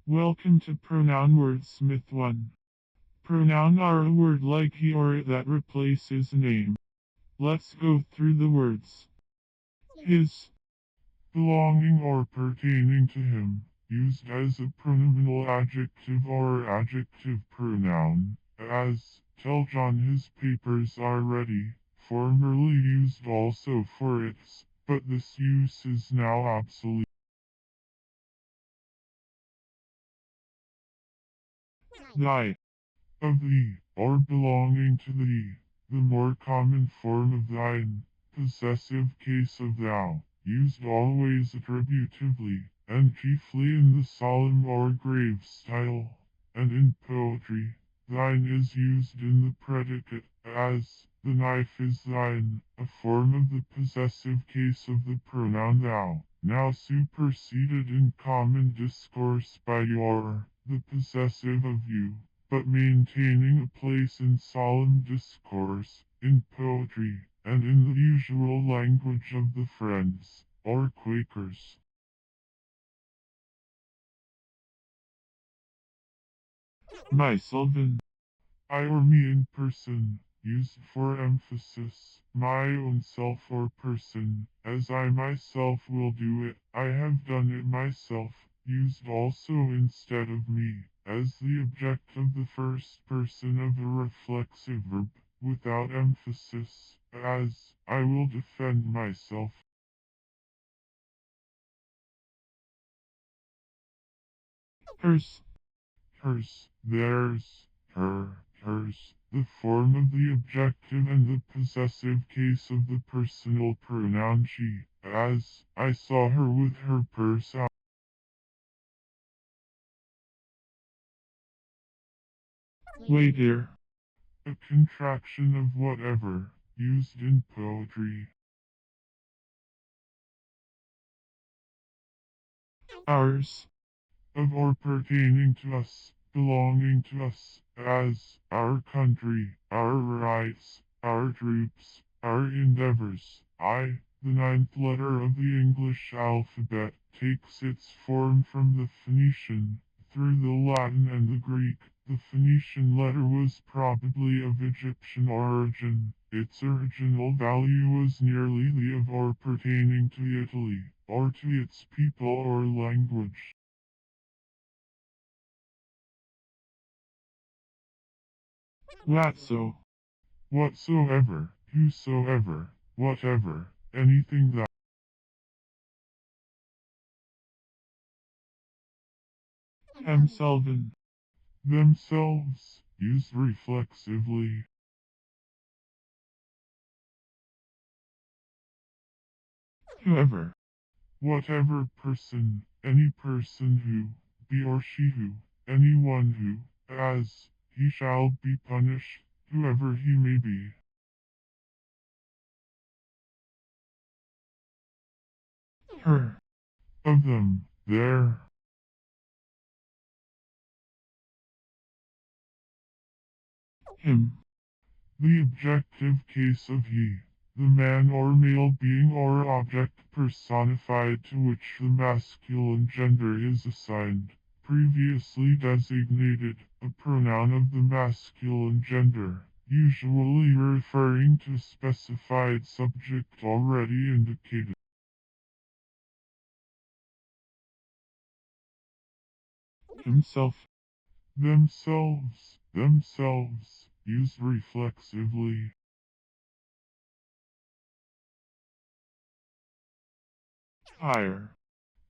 Welcome to Pronoun Wordsmith 1. Pronoun are a word like he or it that replaces a name. Let's go through the words. His, belonging or pertaining to him, used as a pronominal adjective or adjective pronoun, as, tell John his papers are ready, formerly used also for its, but this use is now obsolete. Thy, of thee, or belonging to thee, the more common form of thine, possessive case of thou, used always attributively, and chiefly in the solemn or grave style, and in poetry, thine is used in the predicate, as, the knife is thine, a form of the possessive case of the pronoun thou, now superseded in common discourse by your, the possessive of you, but maintaining a place in solemn discourse, in poetry, and in the usual language of the Friends, or Quakers. Myselven, I or me in person, used for emphasis, my own self or person, as I myself will do it, I have done it myself, used also instead of me, as the object of the first person of a reflexive verb, without emphasis, as, I will defend myself. Hers, theirs, hers, the form of the objective and the possessive case of the personal pronoun she, as, I saw her with her purse out. Wait here. A contraction of whatever, used in poetry. Ours, of or pertaining to us, belonging to us, as, our country, our rights, our troops, our endeavors. The ninth letter of the English alphabet, takes its form from the Phoenician, through the Latin and the Greek. The Phoenician letter was probably of Egyptian origin. Its original value was nearly the of or pertaining to Italy, or to its people or language. Whatso, whatsoever, whosoever, whatever, anything that. Myselven, themselves, used reflexively. Whoever, whatever person, any person who, be or she who, anyone who, as, he shall be punished, whoever he may be. Her, of them, their. Him, the objective case of he, the man or male being or object personified to which the masculine gender is assigned, previously designated, a pronoun of the masculine gender, usually referring to specified subject already indicated. Himself, themselves, used reflexively. Higher,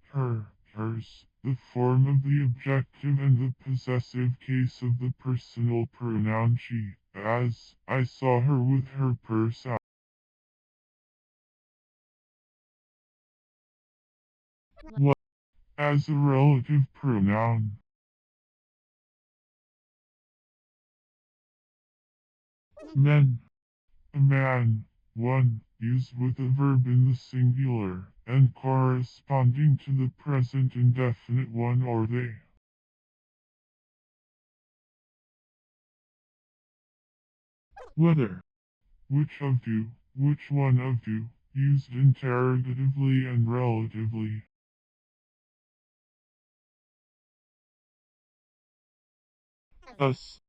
hers, the form of the objective and the possessive case of the personal pronoun she, as, I saw her with her purse out. What, as a relative pronoun. Men, a man, one, used with a verb in the singular, and corresponding to the present indefinite one or they. Whether, which of you, which one of you, used interrogatively and relatively. Us,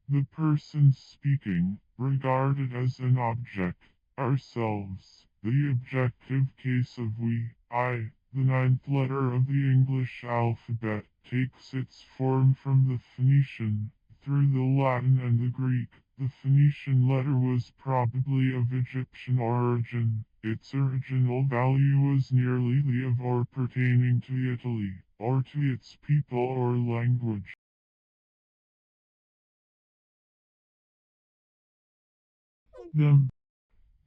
the person speaking, regarded as an object. Ourselves, the objective case of we. I, the ninth letter of the English alphabet, takes its form from the Phoenician, through the Latin and the Greek. The Phoenician letter was probably of Egyptian origin. Its original value was nearly the of or pertaining to Italy, or to its people or language. Them,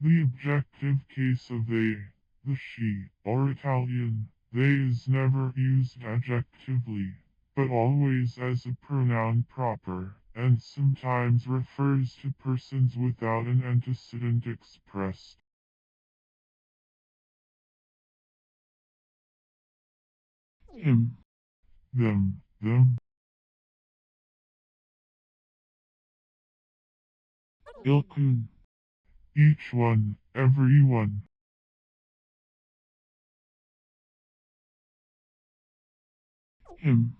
the objective case of they, the she, or Italian, they is never used adjectively, but always as a pronoun proper, and sometimes refers to persons without an antecedent expressed. Him, them, ilkun, each one, every one. Him,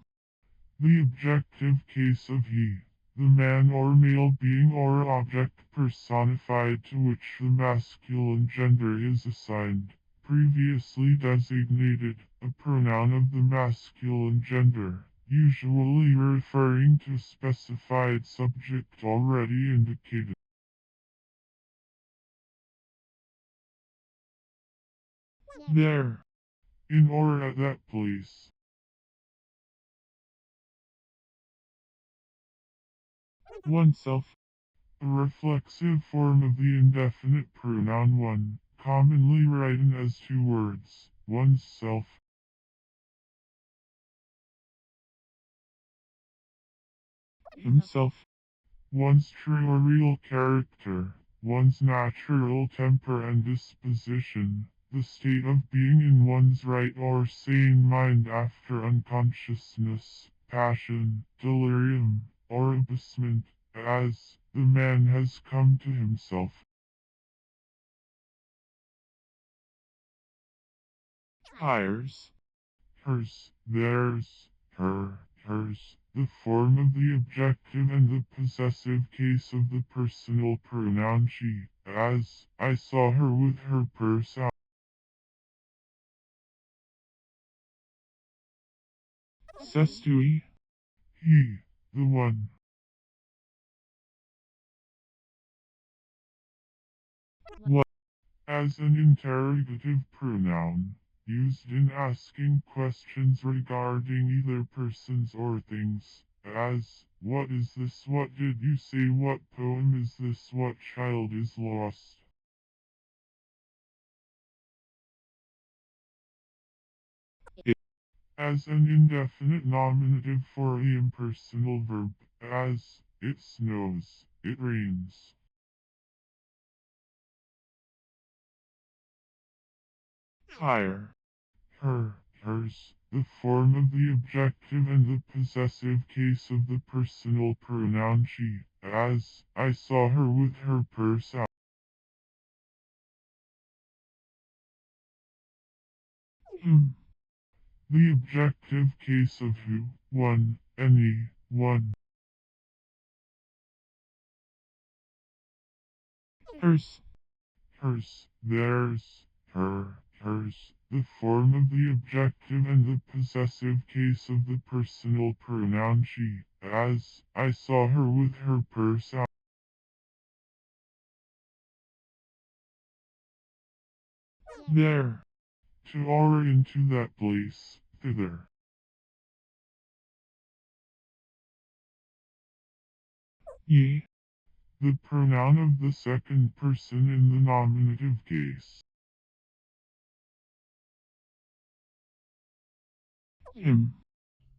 the objective case of he, the man or male being or object personified to which the masculine gender is assigned, previously designated, a pronoun of the masculine gender, usually referring to specified subject already indicated. There, in or at that place. Oneself, a reflexive form of the indefinite pronoun one, commonly written as two words, one's self. Himself, one's true or real character, one's natural temper and disposition, the state of being in one's right or sane mind after unconsciousness, passion, delirium, or abasement, as the man has come to himself. Hires, hers, theirs, her, hers, the form of the objective and the possessive case of the personal pronoun she, as, I saw her with her purse out. Sestui, he, the one. What, as an interrogative pronoun, used in asking questions regarding either persons or things, as, what is this, what did you say, what poem is this, what child is lost. It, as an indefinite nominative for the impersonal verb, as, it snows, it rains. Hire, her, hers, the form of the objective and the possessive case of the personal pronoun she, as, I saw her with her purse out. Him, the objective case of who, one, any, one. Hers, hers, theirs, her, hers, the form of the objective and the possessive case of the personal pronoun she, as, I saw her with her purse out. There, to or into that place, thither. Ye, the pronoun of the second person in the nominative case. Him.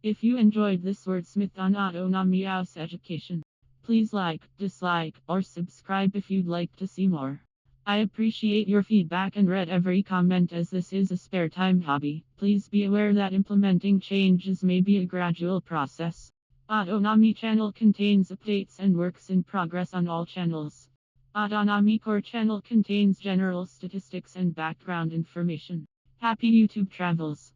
If you enjoyed this wordsmith on Autonomy House Education, please like, dislike, or subscribe if you'd like to see more. I appreciate your feedback and read every comment as this is a spare time hobby. Please be aware that implementing changes may be a gradual process. Autonomy channel contains updates and works in progress on all channels. Autonomy core channel contains general statistics and background information. Happy YouTube travels!